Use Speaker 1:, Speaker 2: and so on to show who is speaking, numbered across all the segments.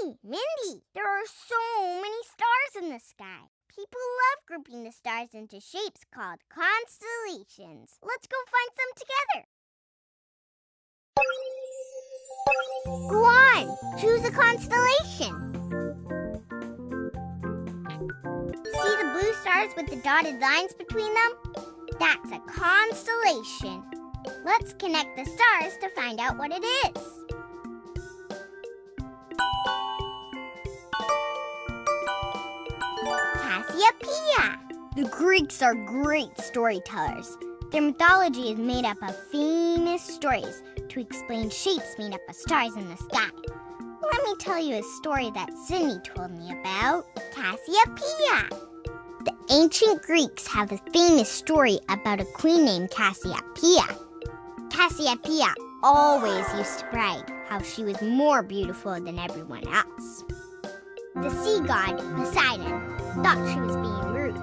Speaker 1: Hey, Mindy, there are so many stars in the sky. People love grouping the stars into shapes called constellations. Let's go find some together. Go on, choose a constellation. See the blue stars with the dotted lines between them? That's a constellation. Let's connect the stars to find out what it is. Cassiopeia. The Greeks are great storytellers. Their mythology is made up of famous stories to explain shapes made up of stars in the sky. Let me tell you a story that Sydney told me about. Cassiopeia. The ancient Greeks have a famous story about a queen named Cassiopeia. Cassiopeia always used to brag how she was more beautiful than everyone else. The sea god, Poseidon, thought she was being rude,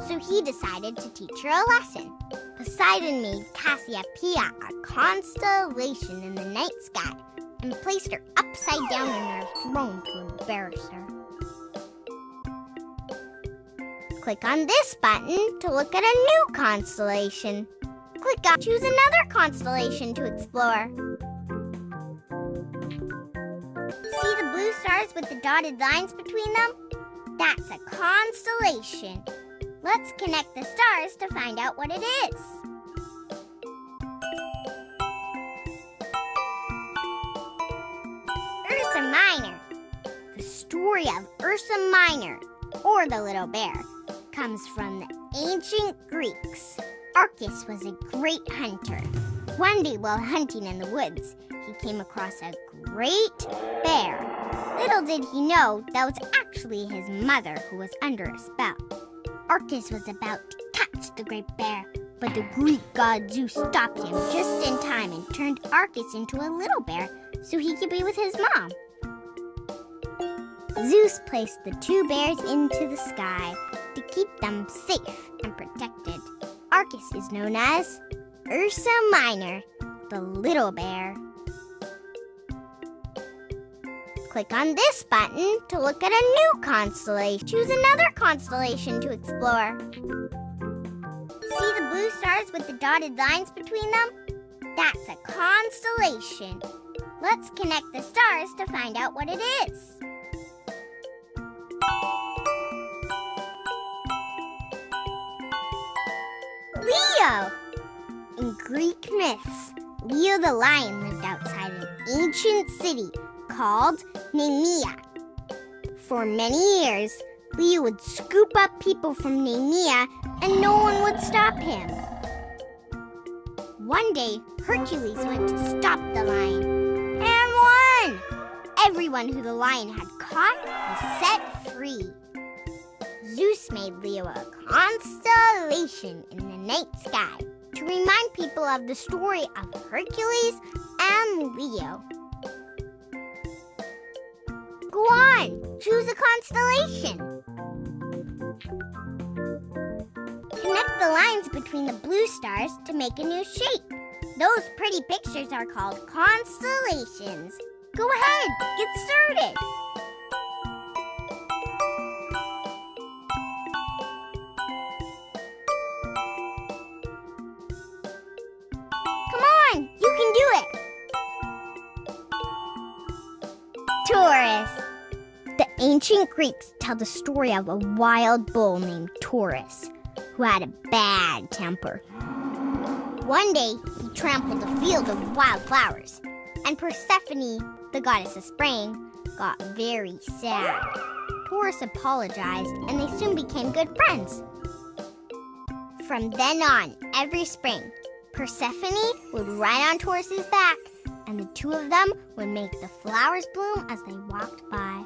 Speaker 1: so he decided to teach her a lesson. Poseidon made Cassiopeia a constellation in the night sky and placed her upside down in her throne to embarrass her. Click on this button to look at a new constellation. Choose another constellation to explore. See the blue stars with the dotted lines between them? That's a constellation. Let's connect the stars to find out what it is. Ursa Minor. The story of Ursa Minor, or the little bear, comes from the ancient Greeks. Arcus was a great hunter. One day while hunting in the woods, he came across a great bear. Little did he know that was actually his mother who was under a spell. Arcus was about to catch the great bear, but the Greek god Zeus stopped him just in time and turned Arcus into a little bear so he could be with his mom. Zeus placed the two bears into the sky to keep them safe and protected. Arcus is known as Ursa Minor, the little bear. Click on this button to look at a new constellation. Choose another constellation to explore. See the blue stars with the dotted lines between them? That's a constellation. Let's connect the stars to find out what it is. Leo! In Greek myths, Leo the lion lived outside an ancient city called Nemea. For many years, Leo would scoop up people from Nemea and no one would stop him. One day, Hercules went to stop the lion and won! Everyone who the lion had caught was set free. Zeus made Leo a constellation in the night sky to remind people of the story of Hercules and Leo. Go on, choose a constellation. Connect the lines between the blue stars to make a new shape. Those pretty pictures are called constellations. Go ahead, get started. Come on, you can do it. Taurus. The ancient Greeks tell the story of a wild bull named Taurus who had a bad temper. One day, he trampled a field of wildflowers, and Persephone, the goddess of spring, got very sad. Taurus apologized, and they soon became good friends. From then on, every spring, Persephone would ride on Taurus's back, and the two of them would make the flowers bloom as they walked by.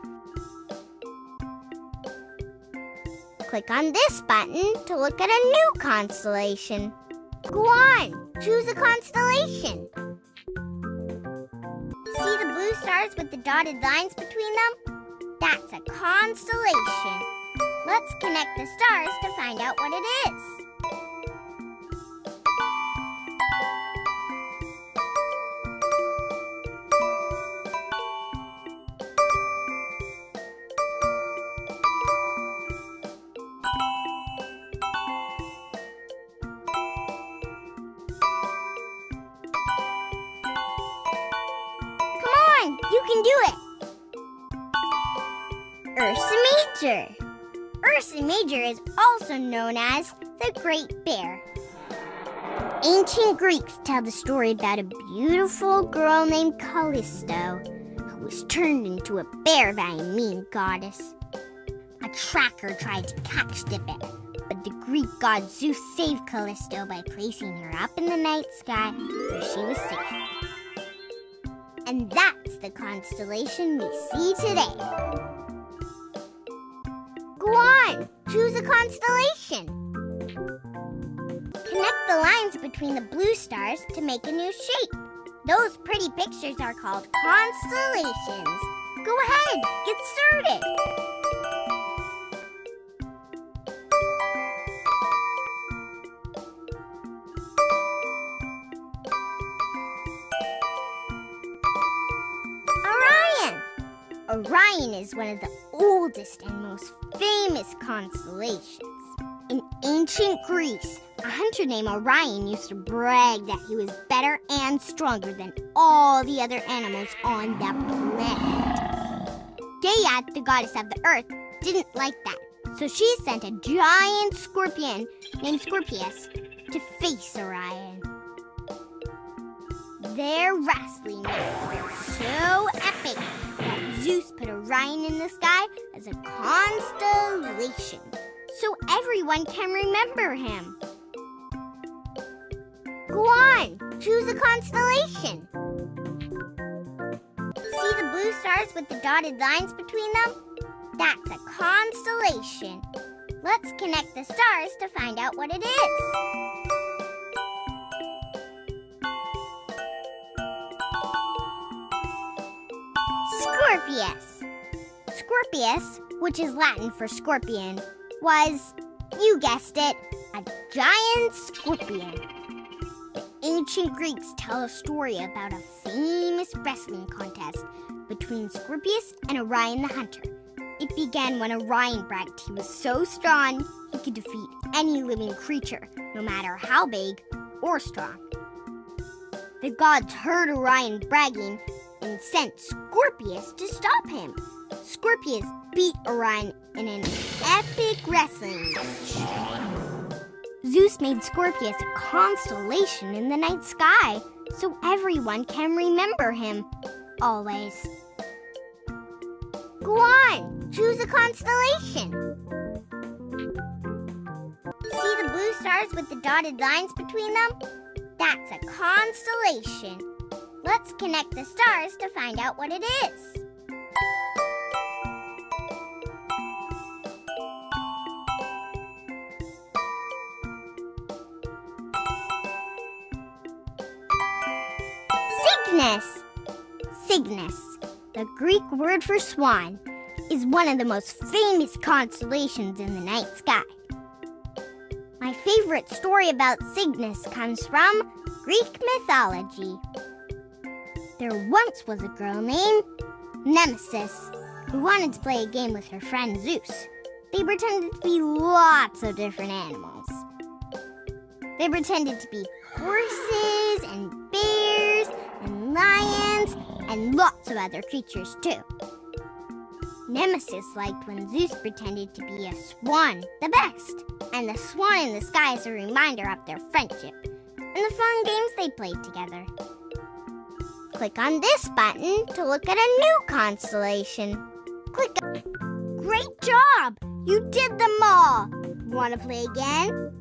Speaker 1: Click on this button to look at a new constellation. Go on, choose a constellation. See the blue stars with the dotted lines between them? That's a constellation. Let's connect the stars to find out what it is. can do it! Ursa Major. Ursa Major is also known as the Great Bear. Ancient Greeks tell the story about a beautiful girl named Callisto who was turned into a bear by a mean goddess. A tracker tried to catch the bear, but the Greek god Zeus saved Callisto by placing her up in the night sky where she was safe. And that's the constellation we see today. Go on, choose a constellation. Connect the lines between the blue stars to make a new shape. Those pretty pictures are called constellations. Go ahead, get started. Orion is one of the oldest and most famous constellations. In ancient Greece, a hunter named Orion used to brag that he was better and stronger than all the other animals on the planet. Gaia, the goddess of the earth, didn't like that, so she sent a giant scorpion named Scorpius to face Orion. Their wrestling match was so epic that Zeus put Orion in the sky as a constellation, so everyone can remember him. Go on, choose a constellation. See the blue stars with the dotted lines between them? That's a constellation. Let's connect the stars to find out what it is. Scorpius. Scorpius, which is Latin for scorpion, was, you guessed it, a giant scorpion. The ancient Greeks tell a story about a famous wrestling contest between Scorpius and Orion the hunter. It began when Orion bragged he was so strong he could defeat any living creature, no matter how big or strong. The gods heard Orion bragging and sent Scorpius to stop him. Scorpius beat Orion in an epic wrestling match. Zeus made Scorpius a constellation in the night sky, so everyone can remember him, always. Go on, choose a constellation. See the blue stars with the dotted lines between them? That's a constellation. Let's connect the stars to find out what it is. Cygnus. Cygnus, the Greek word for swan, is one of the most famous constellations in the night sky. My favorite story about Cygnus comes from Greek mythology. There once was a girl named Nemesis who wanted to play a game with her friend Zeus. They pretended to be lots of different animals. They pretended to be horses and bears and lions and lots of other creatures too. Nemesis liked when Zeus pretended to be a swan the best, and the swan in the sky is a reminder of their friendship and the fun games they played together. Click on this button to look at a new constellation. Great job! You did them all! Want to play again?